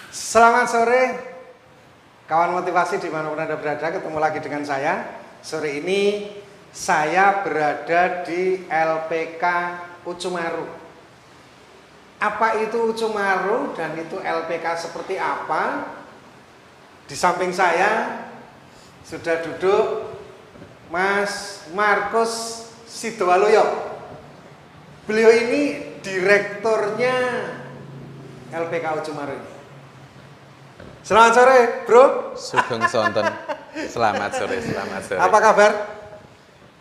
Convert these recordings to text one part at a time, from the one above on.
Selamat sore, kawan motivasi dimanapun Anda berada, ketemu lagi dengan saya. Sore ini saya berada di LPK Ucumaru. Apa itu Ucumaru dan itu LPK seperti apa? Di samping saya sudah duduk Mas Markus Sidowaluyo. Beliau ini direkturnya LPK Ucumaru ini. Selamat sore, Bro. Sugeng Sonten. Selamat sore. Apa kabar?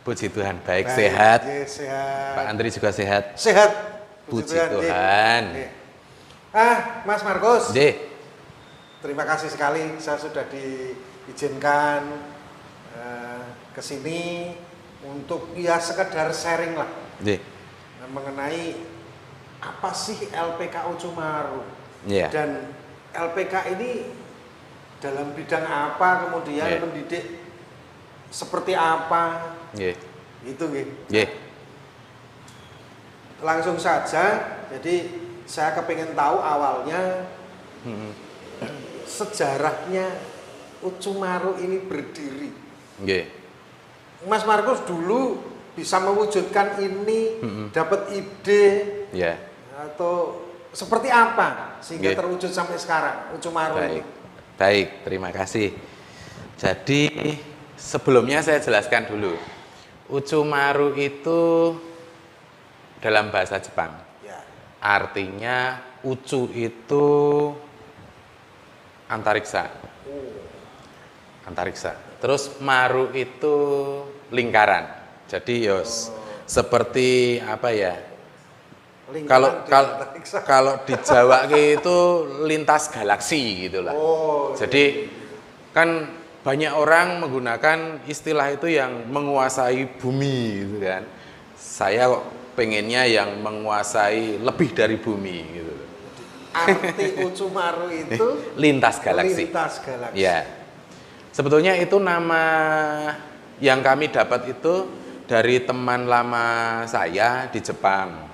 Puji Tuhan, baik. Sehat. Sehat. Pak Andri juga sehat. Sehat. Puji Tuhan. Mas Markus. Terima kasih sekali saya sudah diizinkan ke sini untuk ya sekedar sharing lah. Mengenai apa sih LPK Ucumaru. Dan LPK ini dalam bidang apa, kemudian mendidik seperti apa, itu langsung saja. Jadi saya kepingin tahu awalnya sejarahnya Ucumaru ini berdiri. Mas Markus dulu bisa mewujudkan ini, dapat ide atau seperti apa sehingga terwujud sampai sekarang Ucumaru? Baik, terima kasih. Jadi sebelumnya saya jelaskan dulu. Ucumaru itu dalam bahasa Jepang. Artinya ucu itu antariksa. Terus maru itu lingkaran. Jadi seperti apa ya? Kalau di Jawa itu lintas galaksi gitulah. Jadi kan banyak orang menggunakan istilah itu yang menguasai bumi gitu kan. Saya kok pengennya yang menguasai lebih dari bumi gitu. Arti Ucumaru itu lintas galaksi. Ya. Sebetulnya itu nama yang kami dapat itu dari teman lama saya di Jepang.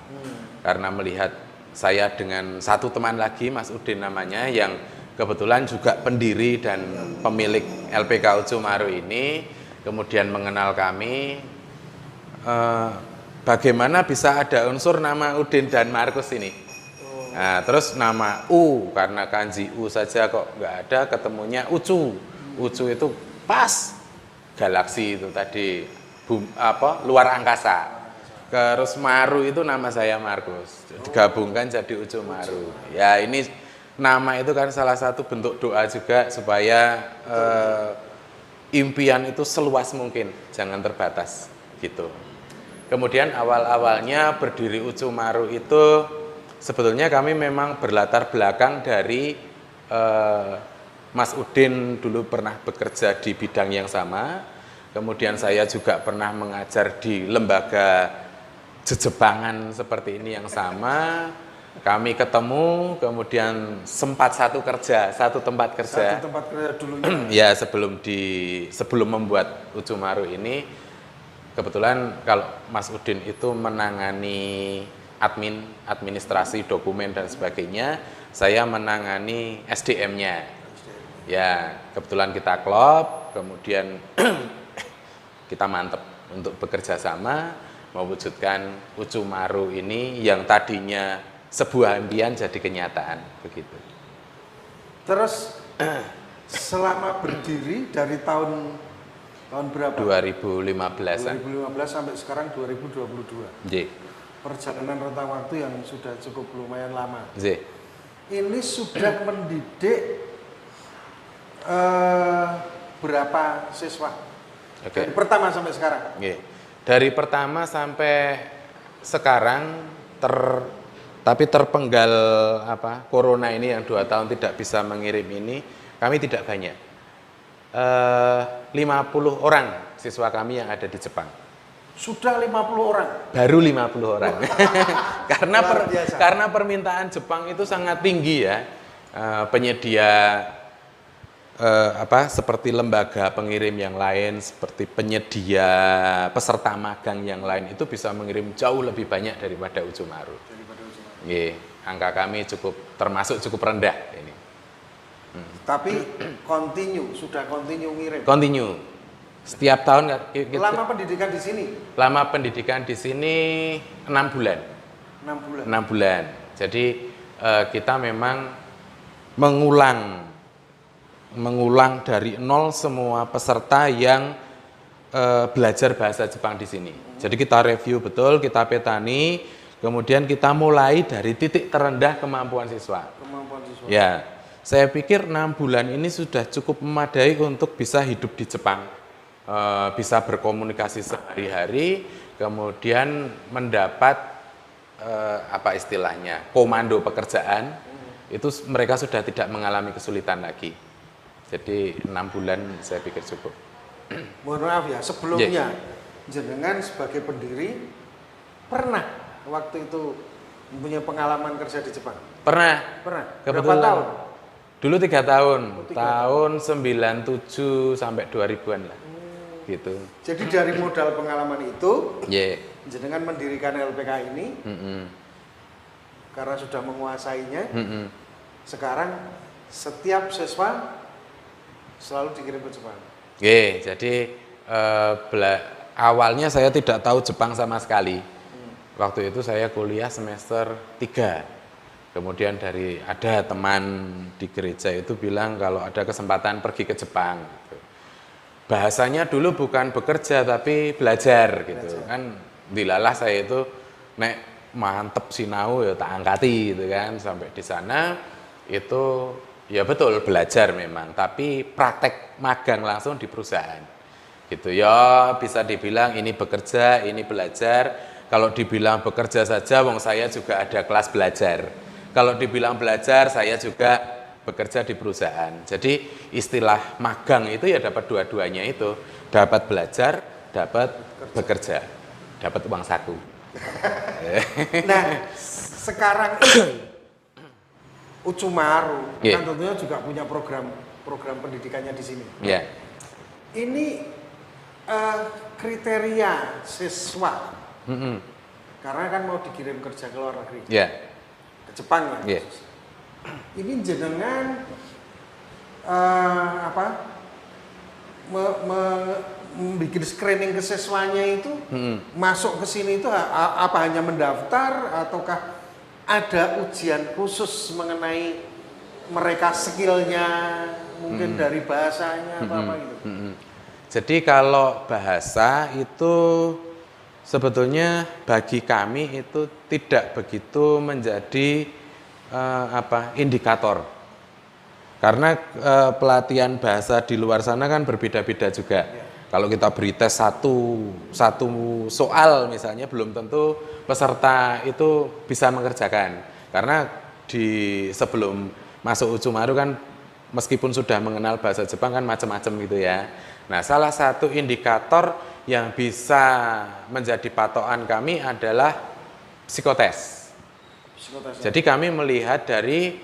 Karena melihat saya dengan satu teman lagi, Mas Udin namanya, yang kebetulan juga pendiri dan pemilik LPK Ucumaru ini, kemudian mengenal kami, bagaimana bisa ada unsur nama Udin dan Markus ini. Nah, terus nama U, karena kanji U saja kok nggak ada, ketemunya Ucu. Ucu itu pas galaksi itu tadi, luar angkasa. Terus Maru itu nama saya Markus, digabungkan jadi Ucumaru. Ya ini nama itu kan salah satu bentuk doa juga supaya impian itu seluas mungkin, jangan terbatas gitu. Kemudian awal-awalnya berdiri Ucumaru itu sebetulnya kami memang berlatar belakang dari Mas Udin dulu pernah bekerja di bidang yang sama. Kemudian saya juga pernah mengajar di lembaga jejebangan seperti ini yang sama. Kami ketemu, kemudian sempat satu tempat kerja dulunya. Ya, sebelum membuat Ucumaru ini, kebetulan kalau Mas Udin itu menangani administrasi dokumen dan sebagainya, saya menangani SDM-nya. Ya, kebetulan kita klop, kemudian kita mantep untuk bekerja sama mewujudkan Ucumaru ini yang tadinya sebuah impian jadi kenyataan begitu. Terus selama berdiri dari tahun berapa? 2015 sampai sekarang 2022. Perjalanan rentang waktu yang sudah cukup lumayan lama. Ini sudah mendidik berapa siswa? Dari pertama sampai sekarang? Dari pertama sampai sekarang tapi terpenggal corona ini yang 2 tahun tidak bisa mengirim ini, kami tidak banyak. 50 orang siswa kami yang ada di Jepang. Sudah 50 orang? Baru 50 orang. Karena permintaan Jepang itu sangat tinggi ya. Penyedia seperti lembaga pengirim yang lain, seperti penyedia peserta magang yang lain itu bisa mengirim jauh lebih banyak daripada Ucumaru. Angka kami termasuk cukup rendah ini. Tapi sudah continue ngirim. Continue. Setiap tahun kita, lama pendidikan di sini? Lama pendidikan di sini 6 bulan. 6 bulan. 6 bulan. Jadi kita memang mengulang dari nol semua peserta yang belajar bahasa Jepang di sini. Jadi kita review betul, kita petani, kemudian kita mulai dari titik terendah kemampuan siswa. Ya, saya pikir 6 bulan ini sudah cukup memadai untuk bisa hidup di Jepang, bisa berkomunikasi sehari-hari, kemudian mendapat apa istilahnya, komando pekerjaan, itu mereka sudah tidak mengalami kesulitan lagi. Jadi 6 bulan saya pikir cukup. Mohon maaf ya, sebelumnya jenengan sebagai pendiri pernah waktu itu mempunyai pengalaman kerja di Jepang? Pernah. Berapa tahun? Dulu 3 tahun. Tahun 97 sampai 2000-an lah. Gitu. Jadi dari modal pengalaman itu, jenengan mendirikan LPK ini, karena sudah menguasainya, sekarang setiap siswa selalu dikirim ke Jepang. Jadi awalnya saya tidak tahu Jepang sama sekali. Waktu itu saya kuliah semester 3. Kemudian ada teman di gereja itu bilang kalau ada kesempatan pergi ke Jepang. Gitu. Bahasanya dulu bukan bekerja tapi belajar gitu kan. Dilalah saya itu mantep sinau ya tak angkati gitu kan. Sampai di sana itu ya betul belajar memang, tapi praktek magang langsung di perusahaan. Gitu ya, bisa dibilang ini bekerja, ini belajar. Kalau dibilang bekerja saja, wong saya juga ada kelas belajar. Kalau dibilang belajar, saya juga bekerja di perusahaan. Jadi istilah magang itu ya dapat dua-duanya itu. Dapat belajar, dapat bekerja, dapat uang saku. Nah, sekarang ini Ucumaru kan tentunya juga punya program pendidikannya di sini. Ini kriteria siswa, karena kan mau dikirim kerja ke luar negeri, ke Jepang ya. Ini jenengan membuat screening ke siswanya itu masuk ke sini itu apa hanya mendaftar ataukah ada ujian khusus mengenai mereka skillnya, mungkin dari bahasanya apa gitu? Jadi kalau bahasa itu sebetulnya bagi kami itu tidak begitu menjadi indikator. Karena pelatihan bahasa di luar sana kan berbeda-beda juga. Kalau kita beri tes satu soal misalnya, belum tentu peserta itu bisa mengerjakan. Karena sebelum masuk Ucumaru kan meskipun sudah mengenal bahasa Jepang kan macam-macam gitu ya. Nah, salah satu indikator yang bisa menjadi patokan kami adalah psikotes. Jadi kami melihat dari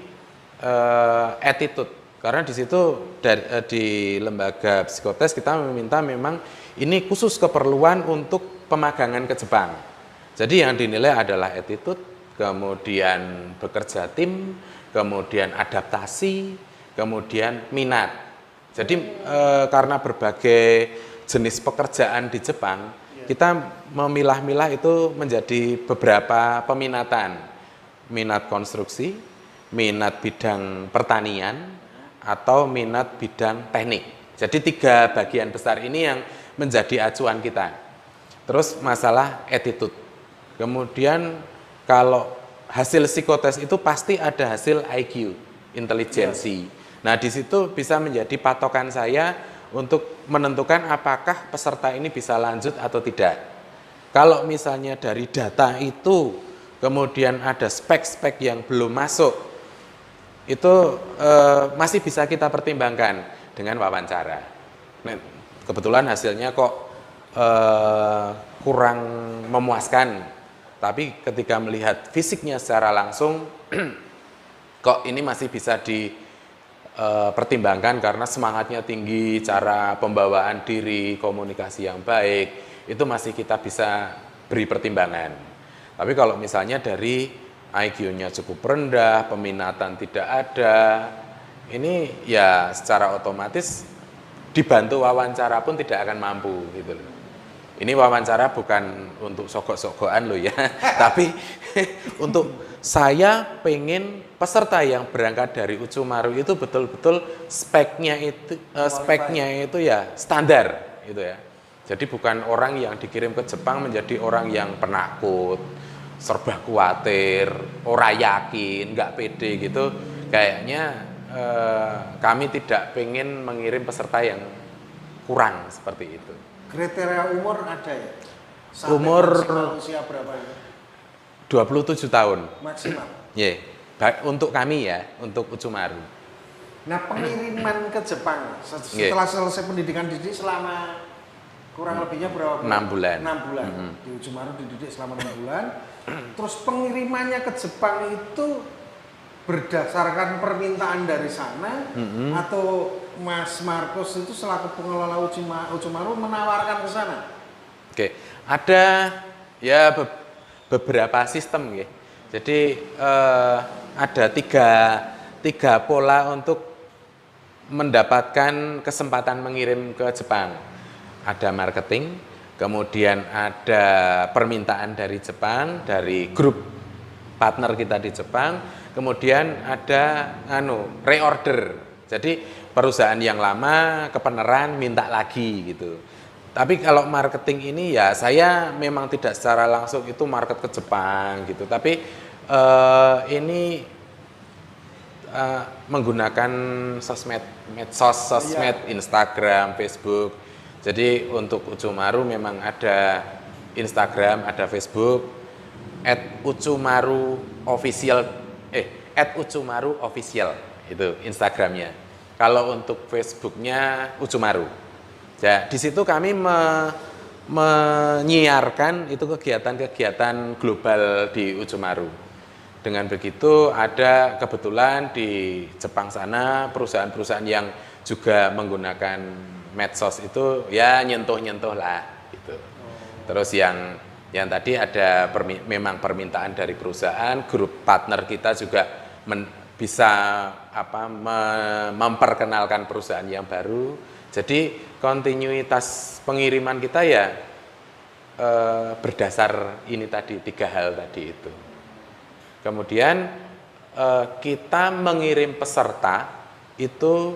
attitude. Karena di situ di lembaga psikotes kita meminta memang ini khusus keperluan untuk pemagangan ke Jepang. Jadi yang dinilai adalah attitude, kemudian bekerja tim, kemudian adaptasi, kemudian minat. Jadi karena berbagai jenis pekerjaan di Jepang, kita memilah-milah itu menjadi beberapa peminatan. Minat konstruksi, minat bidang pertanian, atau minat bidang teknik. Jadi 3 bagian besar ini yang menjadi acuan kita. Terus masalah attitude. Kemudian kalau hasil psikotes itu pasti ada hasil IQ, intelijensi. Nah, di situ bisa menjadi patokan saya untuk menentukan apakah peserta ini bisa lanjut atau tidak. Kalau misalnya dari data itu kemudian ada spek-spek yang belum masuk, itu masih bisa kita pertimbangkan dengan wawancara. Nah, kebetulan hasilnya kok kurang memuaskan, tapi ketika melihat fisiknya secara langsung, kok ini masih bisa dipertimbangkan karena semangatnya tinggi, cara pembawaan diri, komunikasi yang baik, itu masih kita bisa beri pertimbangan. Tapi kalau misalnya dari IQ-nya cukup rendah, peminatan tidak ada, ini ya secara otomatis dibantu wawancara pun tidak akan mampu gitu loh. Ini wawancara bukan untuk sogok-sogokan loh ya, tapi untuk saya pengen peserta yang berangkat dari Ucumaru itu betul-betul speknya itu ya standar gitu ya. Jadi bukan orang yang dikirim ke Jepang menjadi orang yang penakut, serba khawatir, ora yakin, nggak pede gitu. Kayaknya kami tidak pengen mengirim peserta yang kurang seperti itu. Kriteria umur ada ya? Sampai Umur maksimal usia berapa ya? 27 tahun. Maksimal. Yeah. Baik untuk kami ya, untuk Ucumaru. Nah, pengiriman ke Jepang setelah selesai pendidikan didik selama kurang lebihnya berapa bulan? 6 bulan. 6 bulan. Di Ucumaru dididik selama 6 bulan. Terus pengirimannya ke Jepang itu berdasarkan permintaan dari sana atau Mas Markus itu selaku pengelola Ucumaru menawarkan ke sana? Oke, ada ya beberapa sistem ya. Jadi ada tiga pola untuk mendapatkan kesempatan mengirim ke Jepang. Ada marketing, kemudian ada permintaan dari Jepang, dari grup partner kita di Jepang, kemudian ada reorder. Jadi perusahaan yang lama kepeneran minta lagi gitu. Tapi kalau marketing ini ya saya memang tidak secara langsung itu market ke Jepang gitu. Tapi ini menggunakan sosmed, Instagram, Facebook. Jadi untuk Ucumaru memang ada Instagram, ada Facebook, @ucumaru_official @ucumaru_official itu Instagramnya. Kalau untuk Facebooknya Ucumaru. Ya, di situ kami menyiarkan itu kegiatan-kegiatan global di Ucumaru. Dengan begitu ada kebetulan di Jepang sana perusahaan-perusahaan yang juga menggunakan medsos itu ya nyentuh-nyentuh lah gitu. Terus yang tadi ada memang permintaan dari perusahaan, grup partner kita juga bisa memperkenalkan perusahaan yang baru. Jadi kontinuitas pengiriman kita ya berdasar ini tadi 3 hal tadi itu. Kemudian kita mengirim peserta itu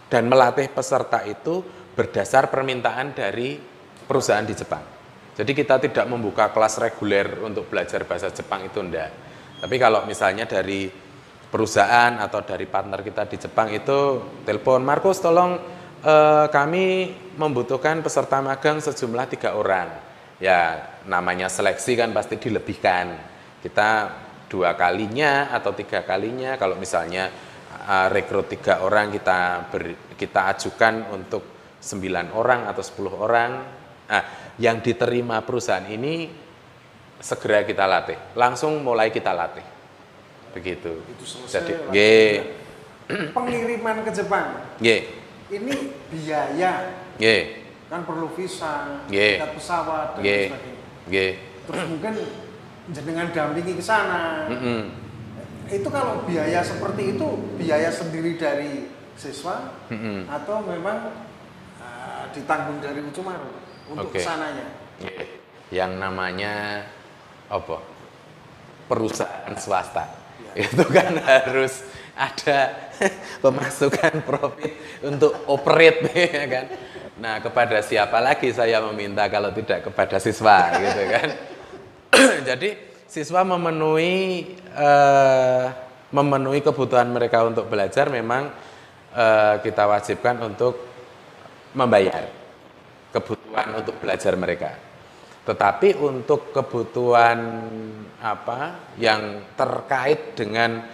dan melatih peserta itu berdasar permintaan dari perusahaan di Jepang. Jadi kita tidak membuka kelas reguler untuk belajar bahasa Jepang itu enggak. Tapi kalau misalnya dari perusahaan atau dari partner kita di Jepang itu telepon, Markus tolong kami membutuhkan peserta magang sejumlah 3 orang. Ya namanya seleksi kan pasti dilebihkan. Kita 2 kalinya atau 3 kalinya. Kalau misalnya rekrut 3 orang kita ajukan untuk 9 orang atau 10 orang. Nah, yang diterima perusahaan ini segera kita latih. Langsung mulai kita latih. Begitu. Itu selesai. Jadi, pengiriman ke Jepang. Ini biaya. Kan perlu visa, tiket pesawat dan sebagainya. Terus mungkin jenengan dampingi ke sana. Itu kalau biaya seperti itu biaya sendiri dari siswa atau memang ditanggung dari Ucumaru untuk kesananya? Yang namanya perusahaan swasta itu kan harus ada pemasukan profit untuk operate ya kan. Nah, kepada siapa lagi saya meminta kalau tidak kepada siswa gitu kan. Jadi siswa memenuhi kebutuhan mereka untuk belajar memang kita wajibkan untuk membayar kebutuhan untuk belajar mereka. Tetapi untuk kebutuhan yang terkait dengan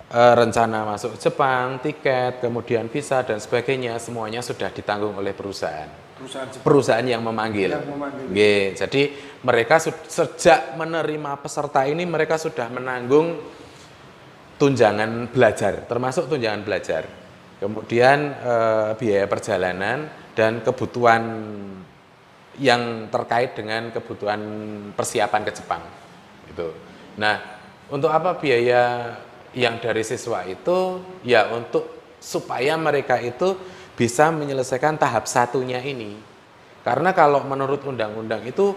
rencana masuk Jepang, tiket, kemudian visa dan sebagainya semuanya sudah ditanggung oleh perusahaan yang memanggil. Jadi mereka sejak menerima peserta ini mereka sudah menanggung tunjangan belajar, termasuk tunjangan belajar. Kemudian biaya perjalanan dan kebutuhan yang terkait dengan kebutuhan persiapan ke Jepang. Gitu. Nah, untuk apa biaya yang dari siswa itu? Ya untuk supaya mereka itu bisa menyelesaikan tahap satunya ini. Karena kalau menurut undang-undang itu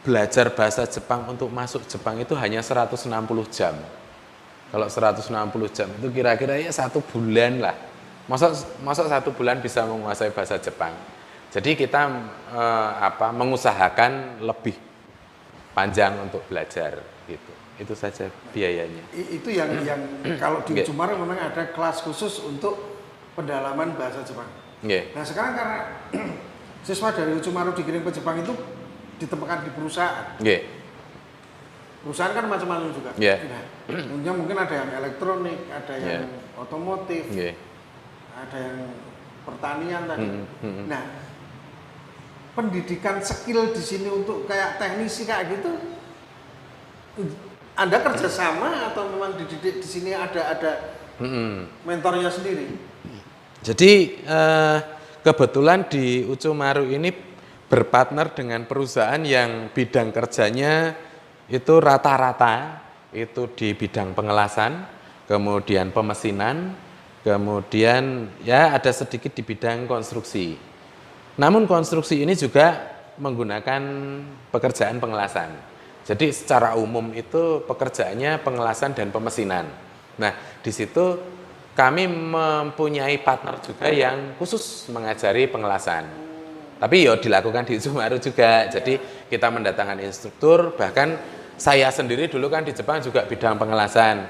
belajar bahasa Jepang untuk masuk Jepang itu hanya 160 jam. Kalau 160 jam itu kira-kira ya 1 bulan lah. Masuk 1 bulan bisa menguasai bahasa Jepang. Jadi kita mengusahakan lebih panjang untuk belajar gitu. Itu saja biayanya. Itu yang kalau di Ucumaru memang ada kelas khusus untuk pendalaman bahasa Jepang. Nah sekarang karena siswa dari Ucumaru dikirim ke Jepang itu ditempatkan di perusahaan. Perusahaan kan macam-macam juga. Nah, mungkin ada yang elektronik, ada yang otomotif, ada yang pertanian tadi. Nah, pendidikan skill di sini untuk kayak teknisi kayak gitu, Anda kerjasama atau memang dididik di sini ada mentornya sendiri? Jadi kebetulan di Ucumaru ini berpartner dengan perusahaan yang bidang kerjanya itu rata-rata itu di bidang pengelasan, kemudian pemesinan, kemudian ya ada sedikit di bidang konstruksi. Namun konstruksi ini juga menggunakan pekerjaan pengelasan. Jadi secara umum itu pekerjaannya pengelasan dan pemesinan. Nah, di situ kami mempunyai partner juga yang khusus mengajari pengelasan. Tapi ya dilakukan di Ucumaru juga. Jadi kita mendatangkan instruktur, bahkan saya sendiri dulu kan di Jepang juga bidang pengelasan.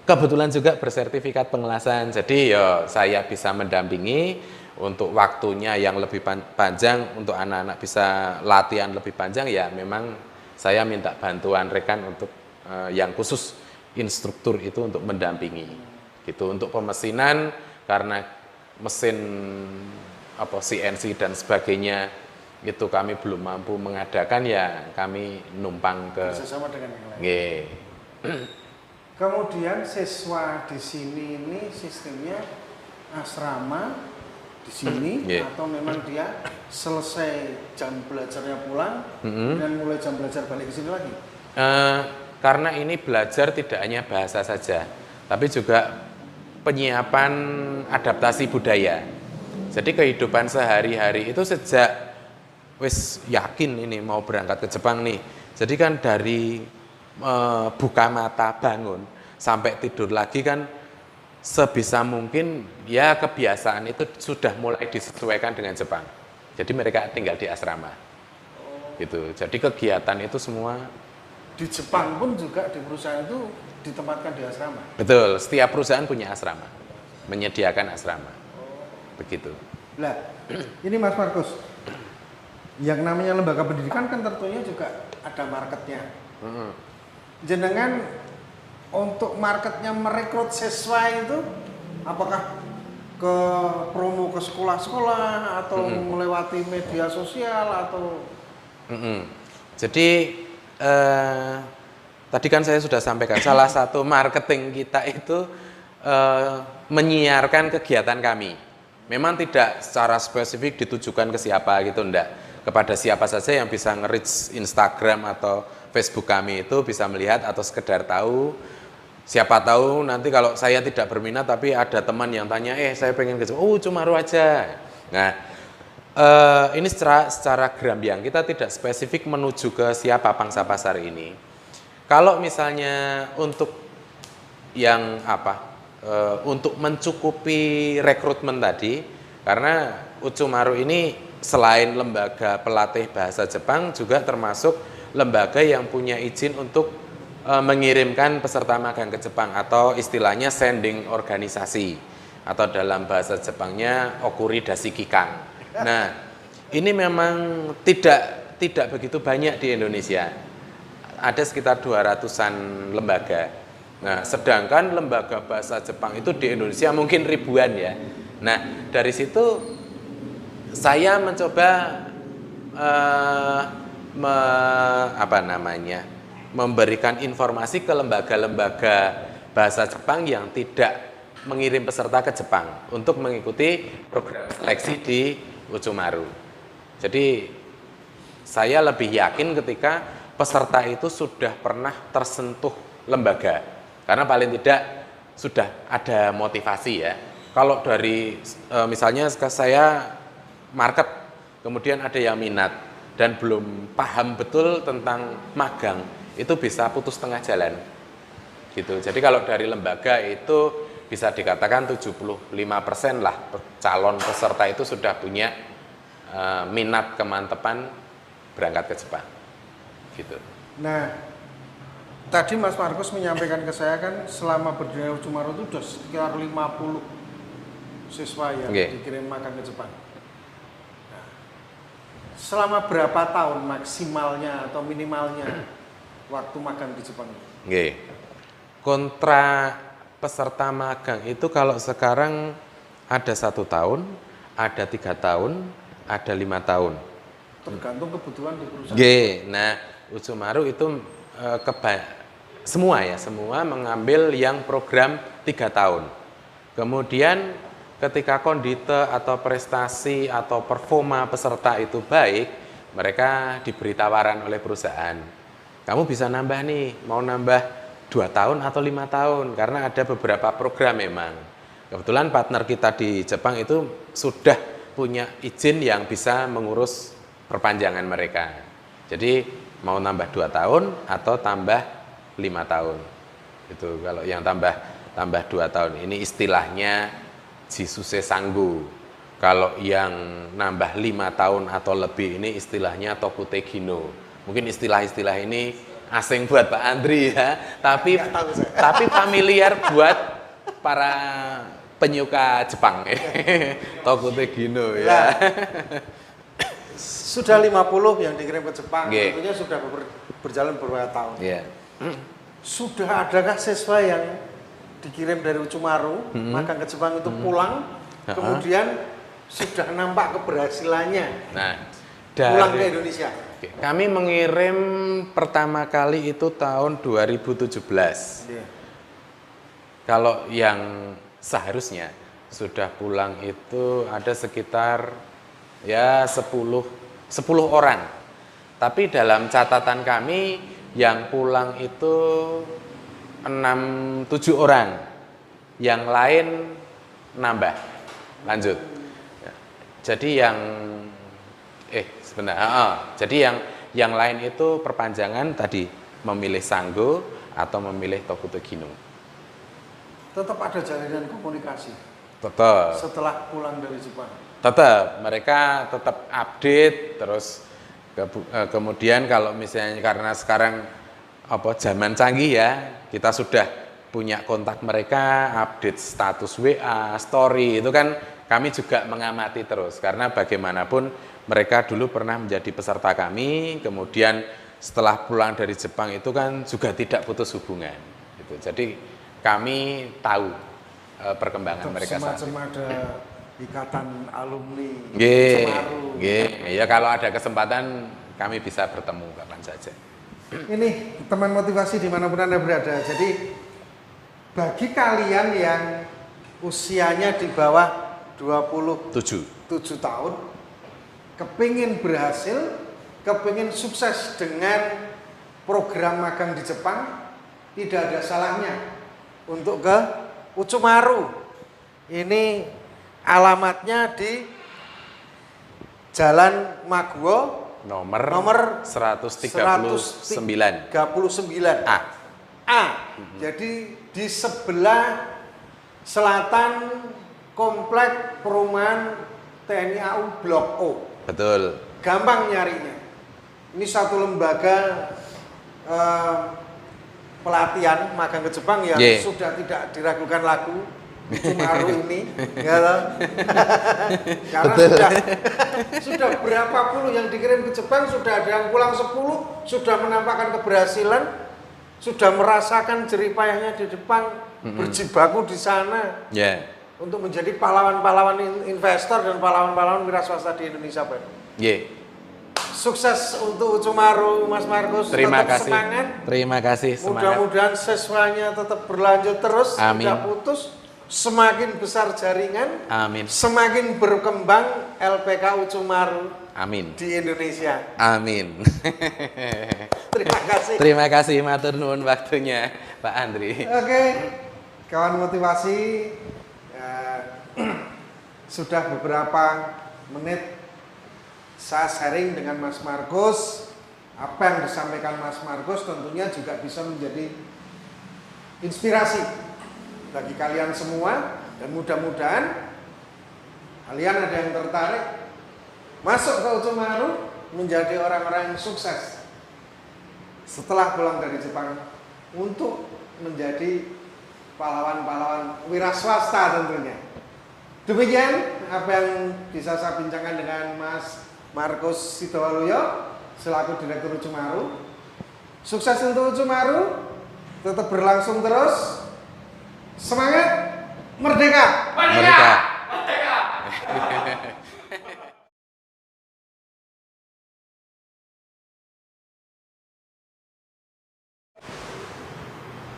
Kebetulan juga bersertifikat pengelasan. Jadi ya saya bisa mendampingi untuk waktunya yang lebih panjang, untuk anak-anak bisa latihan lebih panjang, ya memang saya minta bantuan rekan untuk yang khusus instruktur itu untuk mendampingi. Gitu. Untuk pemesinan karena mesin CNC dan sebagainya itu kami belum mampu mengadakan, ya kami numpang ke bersama dengan yang lain. Kemudian siswa di sini ini sistemnya asrama di sini atau memang dia selesai jam belajarnya pulang dan mulai jam belajar balik ke sini lagi? Karena ini belajar tidak hanya bahasa saja, tapi juga penyiapan adaptasi budaya. Jadi kehidupan sehari-hari itu sejak wis yakin ini mau berangkat ke Jepang nih. Jadi kan dari buka mata bangun sampai tidur lagi kan sebisa mungkin ya kebiasaan itu sudah mulai disesuaikan dengan Jepang. Jadi mereka tinggal di asrama. Gitu. Jadi kegiatan itu semua di Jepang pun juga di perusahaan itu ditempatkan di asrama. Betul, setiap perusahaan punya asrama. Menyediakan asrama. Begitu. Nah, ini Mas Markus, yang namanya lembaga pendidikan kan tentunya juga ada marketnya. Jenengan untuk marketnya merekrut siswa itu, apakah ke promo ke sekolah-sekolah atau melewati media sosial atau? Jadi tadi kan saya sudah sampaikan salah satu marketing kita itu menyiarkan kegiatan kami. Memang tidak secara spesifik ditujukan ke siapa gitu, enggak. Kepada siapa saja yang bisa nge-reach Instagram atau Facebook kami itu bisa melihat atau sekedar tahu. Siapa tahu nanti kalau saya tidak berminat tapi ada teman yang tanya, saya pengen ke Ucumaru aja. Nah, ini secara gerambiang kita tidak spesifik menuju ke siapa pangsa pasar ini. Kalau misalnya untuk yang untuk mencukupi rekrutmen tadi, karena Ucumaru ini selain lembaga pelatih bahasa Jepang juga termasuk lembaga yang punya izin untuk mengirimkan peserta magang ke Jepang atau istilahnya sending organisasi atau dalam bahasa Jepangnya okuri dashi kikang. Nah, ini memang tidak begitu banyak di Indonesia. Ada sekitar 200-an lembaga. Nah, sedangkan lembaga bahasa Jepang itu di Indonesia mungkin ribuan ya. Nah, dari situ saya mencoba memberikan informasi ke lembaga-lembaga bahasa Jepang yang tidak mengirim peserta ke Jepang untuk mengikuti program seleksi di Ucumaru. Jadi saya lebih yakin ketika peserta itu sudah pernah tersentuh lembaga. Karena paling tidak sudah ada motivasi ya. Kalau dari misalnya saya market, kemudian ada yang minat dan belum paham betul tentang magang, itu bisa putus tengah jalan. Gitu. Jadi kalau dari lembaga itu bisa dikatakan 75% lah calon peserta itu sudah punya minat kemantepan berangkat ke Jepang. Gitu. Nah, tadi Mas Markus menyampaikan ke saya kan selama berdiri Ucumaru itu sudah sekitar 50 siswa yang dikirim magang ke Jepang. Nah, selama berapa tahun maksimalnya atau minimalnya waktu magang di Jepang? Kontrak peserta magang itu kalau sekarang ada 1 tahun, ada 3 tahun, ada 5 tahun. Tergantung kebutuhan di perusahaan. Nah, Ucumaru itu semua mengambil yang program 3 tahun. Kemudian ketika kondite atau prestasi atau performa peserta itu baik, mereka diberi tawaran oleh perusahaan. Kamu bisa nambah nih, mau nambah 2 tahun atau 5 tahun, karena ada beberapa program memang. Kebetulan partner kita di Jepang itu sudah punya izin yang bisa mengurus perpanjangan mereka. Jadi mau nambah 2 tahun atau tambah 5 tahun. Itu kalau yang tambah 2 tahun ini istilahnya Jisuse Sanggu. Kalau yang nambah 5 tahun atau lebih ini istilahnya Tokute Gino. Mungkin istilah-istilah ini asing buat Pak Andri ya, tapi familiar buat para penyuka Jepang. Tokute Gino ya. Sudah 50 yang dikirim ke Jepang, tentunya sudah berjalan beberapa tahun. Sudah adakah siswa yang dikirim dari Ucumaru, magang ke Jepang itu pulang, kemudian sudah nampak keberhasilannya pulang ke Indonesia? Kami mengirim pertama kali itu tahun 2017. Kalau yang seharusnya sudah pulang itu ada sekitar ya 10 orang. Tapi dalam catatan kami yang pulang itu 6-7 orang. Yang lain nambah. Lanjut. Jadi jadi yang lain itu perpanjangan tadi memilih Sanggo atau memilih Tokute Gino. Tetap ada jalinan komunikasi. Tetap. Setelah pulang dari Jepang. Tetap, mereka tetap update terus kemudian kalau misalnya karena sekarang zaman canggih ya, kita sudah punya kontak mereka, update status WA, story, itu kan kami juga mengamati terus karena bagaimanapun mereka dulu pernah menjadi peserta kami, kemudian setelah pulang dari Jepang itu kan juga tidak putus hubungan. Gitu. Jadi kami tahu perkembangan mereka saat itu. Semacam ada ikatan alumni Ucumaru. Ya kalau ada kesempatan kami bisa bertemu kapan saja. Ini teman motivasi dimanapun Anda berada. Jadi bagi kalian yang usianya di bawah 27 tahun, kepingin berhasil, kepingin sukses dengan program magang di Jepang, tidak ada salahnya untuk ke Ucumaru. Ini alamatnya di Jalan Maguwo nomor 139 A. Jadi di sebelah selatan komplek perumahan TNI AU Blok O. Betul. Gampang nyarinya. Ini satu lembaga pelatihan magang ke Jepang yang sudah tidak diragukan lagu Ucumaru ini, ya. Karena sudah berapa puluh yang dikirim ke Jepang, sudah ada yang pulang 10, sudah menampakkan keberhasilan, sudah merasakan jerih payahnya di Jepang, berjibaku di sana. Untuk menjadi pahlawan-pahlawan investor dan pahlawan-pahlawan wira swasta di Indonesia, Pak. Sukses untuk Ucumaru, Mas Markus. Terima kasih. Semangat. Terima kasih. Mudah-mudahan siswanya tetap berlanjut terus, tidak putus. Semakin besar jaringan, amin. Semakin berkembang LPK Ucumaru, amin, di Indonesia. Amin. Terima kasih. Terima kasih, matur nuwun waktunya, Pak Andri. Oke. kawan motivasi, sudah beberapa menit saya sharing dengan Mas Markus. Apa yang disampaikan Mas Markus tentunya juga bisa menjadi inspirasi bagi kalian semua, dan mudah-mudahan kalian ada yang tertarik masuk ke Ucumaru menjadi orang-orang yang sukses setelah pulang dari Jepang untuk menjadi pahlawan-pahlawan wira swasta tentunya. Demikian apa yang bisa saya bincangkan dengan Mas Markus Sidowaluyo selaku Direktur Ucumaru. Sukses untuk Ucumaru, tetap berlangsung terus. Semangat, merdeka! Merdeka.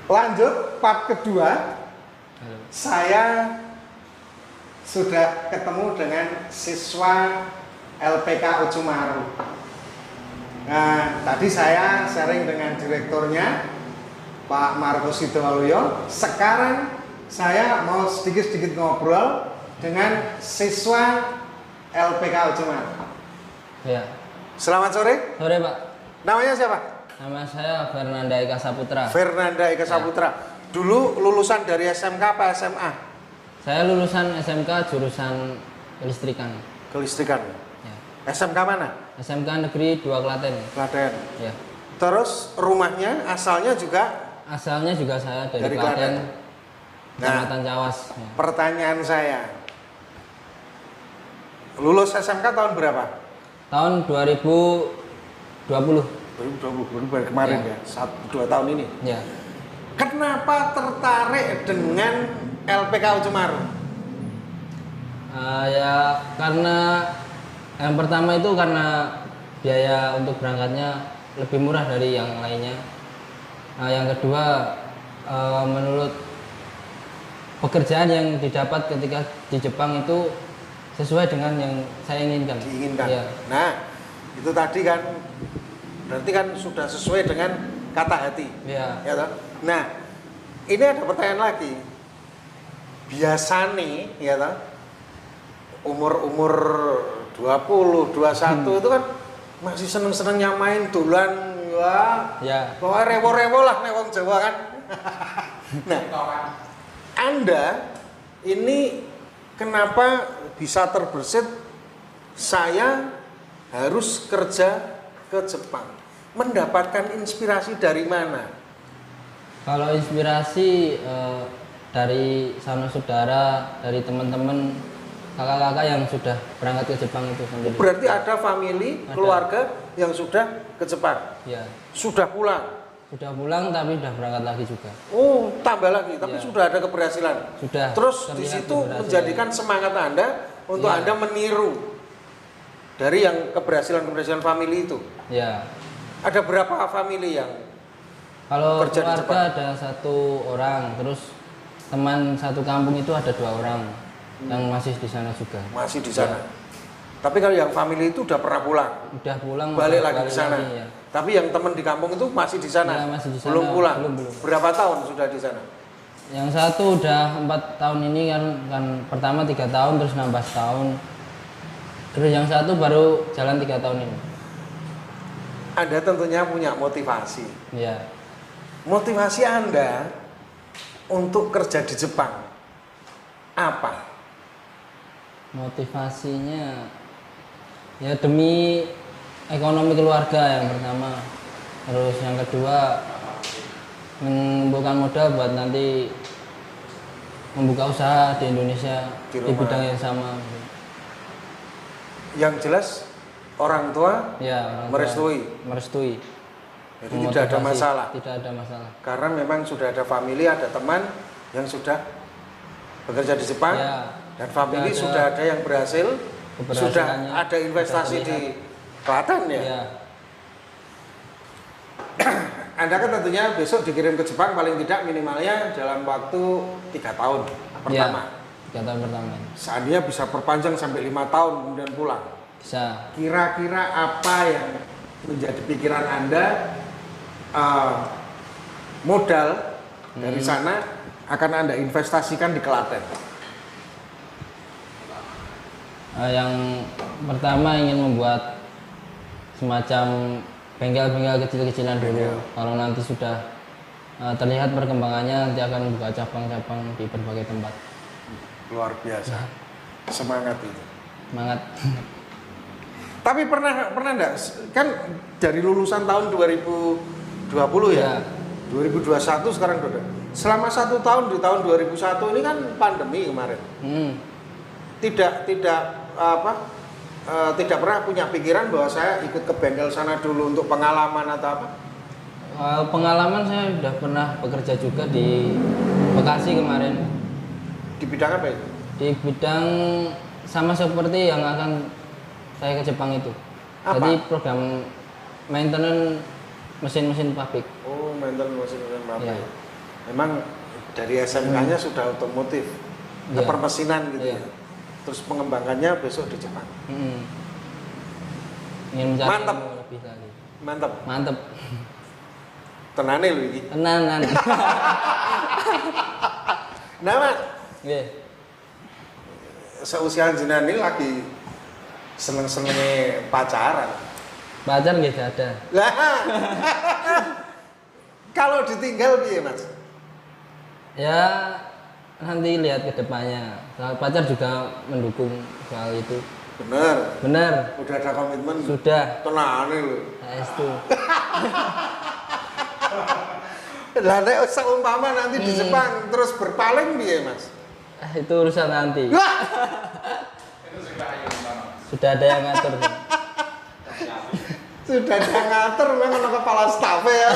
Lanjut part kedua. Saya sudah ketemu dengan siswa LPK Ucumaru. Nah, tadi saya sharing dengan direkturnya Pak Markus Sidowaluyo. Sekarang saya mau sedikit-sedikit ngobrol dengan siswa LPK Ucumaru. Ya. Selamat sore. Sore Pak. Namanya siapa? Nama saya Fernanda Eka Saputra. Fernanda Eka Saputra. Dulu lulusan dari SMK apa SMA? Saya lulusan SMK jurusan kelistrikan. Kelistrikan. Ya. SMK mana? SMK Negeri 2 Klaten. Klaten. Ya. Terus rumahnya asalnya juga Asalnya juga saya dari Dari Klaten. Klaten. Kecamatan Cawas. Ya. Pertanyaan saya, lulus SMK tahun berapa? Tahun 2020. 2020, baru kemarin ya, 1-2 tahun ini. Ya. Kenapa tertarik dengan LPK Ucumaru? Ya karena yang pertama itu karena biaya untuk berangkatnya lebih murah dari yang lainnya. Nah, yang kedua menurut pekerjaan yang didapat ketika di Jepang itu sesuai dengan yang saya inginkan. Diinginkan. Ya. Nah, itu tadi kan berarti kan sudah sesuai dengan kata hati. Ya. Ya toh? Nah, ini ada pertanyaan lagi. Biasanya ya toh, umur-umur 20, 21 itu kan masih seneng-senengnya main dolan Ya. pokoknya rewo-rewo lah nek wong Jawa kan. Nah, Anda ini kenapa bisa terbersit saya harus kerja ke Jepang? Mendapatkan inspirasi dari mana? Kalau inspirasi dari sanak saudara, dari teman-teman, kakak-kakak yang sudah berangkat ke Jepang itu sendiri. Berarti ada family, Ada. keluarga yang sudah ke Jepang. Ya. Sudah pulang. Sudah pulang tapi sudah berangkat lagi juga. Oh, tambah lagi, tapi Ya. sudah ada keberhasilan. Sudah. Terus di terlihat situ keberhasilan. menjadikan semangat Anda untuk Ya. Anda meniru dari yang keberhasilan-keberhasilan family itu. Ya. Ada berapa family yang Kalau Kerja di Jepang? keluarga ada 1 orang, terus teman satu kampung itu ada 2 orang yang masih di sana juga. masih di sana? Tapi kalau yang family itu udah pernah pulang, Udah pulang balik udah lagi ke sana. ya. Tapi yang teman di kampung itu masih di sana. Ya, masih di sana. Belum pulang. Belum. Berapa tahun sudah di sana? Yang satu udah 4 tahun ini kan pertama 3 tahun terus nambah setahun. Terus yang satu baru jalan 3 tahun ini. Anda tentunya punya motivasi. Ya. Motivasi Anda untuk kerja di Jepang apa? Motivasinya ya demi ekonomi keluarga yang pertama. Terus yang kedua mengumpulkan modal buat nanti membuka usaha di Indonesia Di di rumah. bidang yang sama. Yang jelas orang tua Ya, orang tua merestui. merestui. Jadi tidak ada Memotivasi, masalah. Tidak ada masalah. Karena memang sudah ada family, ada teman yang sudah bekerja di Jepang Ya, dan family ada sudah ada yang berhasil, sudah keberhasilannya, ada investasi sudah di Klaten ya. Ya. Anda kan tentunya besok dikirim ke Jepang paling tidak minimalnya dalam waktu 3 tahun pertama. Ya, 3 tahun pertama. Seandainya bisa perpanjang sampai 5 tahun kemudian pulang. Bisa. Kira-kira apa yang menjadi pikiran Anda modal dari sana akan Anda investasikan di Klaten? Yang pertama ingin membuat semacam bengkel-bengkel kecil-kecilan dulu. Kalau nanti sudah terlihat perkembangannya, nanti akan buka cabang-cabang di berbagai tempat. Luar biasa. Semangat itu. Semangat. Tapi pernah enggak, kan dari lulusan tahun 2020 ya, 2021 sekarang udah. Selama 1 tahun di tahun 2001 ini kan pandemi kemarin. Tidak pernah punya pikiran bahwa saya ikut ke bengkel sana dulu untuk pengalaman atau apa? Pengalaman saya sudah pernah bekerja juga di Bekasi kemarin. Di bidang apa itu? Di bidang sama seperti yang akan saya ke Jepang itu. Apa? Jadi program maintenance mesin-mesin pabrik. Oh, maintenance mesin pabrik. Ya. Memang dari SMK-nya sudah otomotif, Ya. permesinan gitu Ya. ya. Terus pengembangannya besok di Jepang. Ingin mencari Mantap. ilmu lebih lagi. Mantap. Mantap. Tenane lho iki. Tenan. Nah, Mas, Nggih. seusia jenengan ini lagi seneng-senenge pacaran. Pacar nggih ada. Lah. Kalau ditinggal piye, Mas? Ya nanti lihat ke depannya. Pacar juga mendukung soal itu. Bener. Benar. Udah ada komitmen. Sudah. Tenane lho. itu. Lah nek seumpama nanti di Jepang terus berpaling piye, Mas? Itu urusan nanti. Wah. Sudah ada yang ngatur. Sudah ada ngatur memang ono kepala staf ya.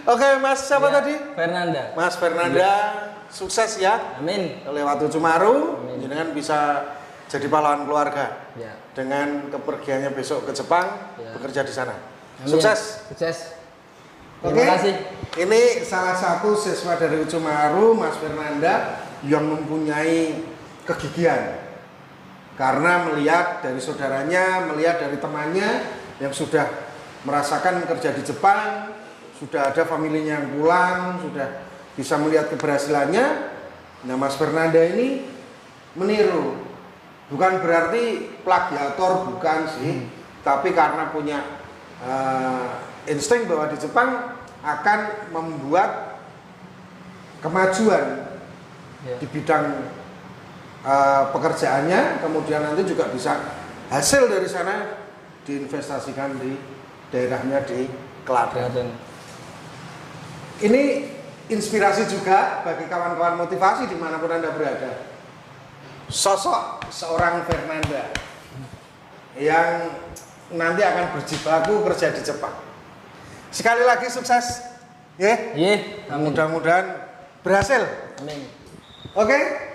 Oke, Mas siapa tadi? Fernanda. Mas Fernanda, sukses ya. Amin. Lewat Ucumaru, jenengan bisa jadi pahlawan keluarga. Ya. Dengan kepergiannya besok ke Jepang, Ya. bekerja di sana. Amin. Sukses. Sukses. Oke. Terima kasih. Ini salah satu siswa dari Ucumaru, Mas Fernanda, yang mempunyai kegigihan. Karena melihat dari saudaranya, melihat dari temannya yang sudah merasakan kerja di Jepang, sudah ada familinya yang pulang, sudah bisa melihat keberhasilannya. Nah, Mas Fernanda ini meniru. Bukan berarti plagiator, bukan sih, tapi karena punya insting bahwa di Jepang akan membuat kemajuan di bidang pekerjaannya, kemudian nanti juga bisa hasil dari sana diinvestasikan di daerahnya di Klaten. Ini inspirasi juga bagi kawan-kawan motivasi dimanapun Anda berada. Sosok seorang Fernanda yang nanti akan berjibaku kerja di Jepang. Sekali lagi sukses, ya. Amin. Mudah-mudahan berhasil. Amin. Oke.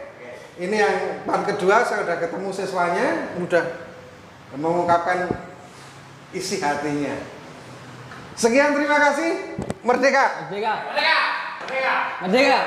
Ini yang part kedua, saya sudah ketemu siswanya, sudah mengungkapkan isi hatinya. Sekian, terima kasih. Merdeka. Merdeka. Merdeka. Merdeka. Merdeka.